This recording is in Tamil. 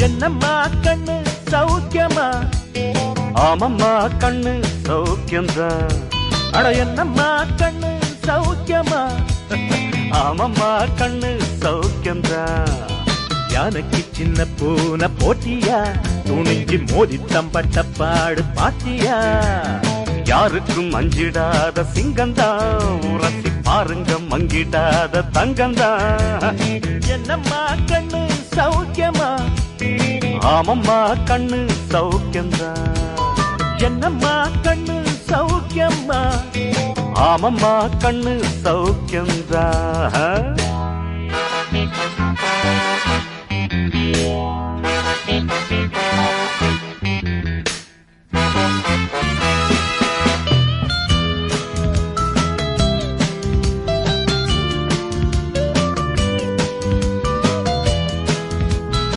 என்னம்மா கண்ணு சௌக்கியமா? ஆமம்மா கண்ணு சௌக்கியம்தான். அட என்னம்மா கண்ணு சௌக்கியமா? ஆமம்மா கண்ணு சௌக்கியம்தான். யானைக்கு சின்ன பூனை போட்டியா? துணிஞ்சு மோதி தம்பட்ட பாடு பாத்தியா? யாருக்கும் அஞ்சிடாத சிங்கந்தான், உரசி பாருங்க மங்கிடாத தங்கந்தான். என்னம்மா கண்ணு சௌக்கியமா? ஆமம்மா கண்ணு சௌக்கியம்தான். என்னம்மா கண்ணு சௌக்கியம்மா? ஆமம்மா கண்ணு சௌக்கியம்தான்.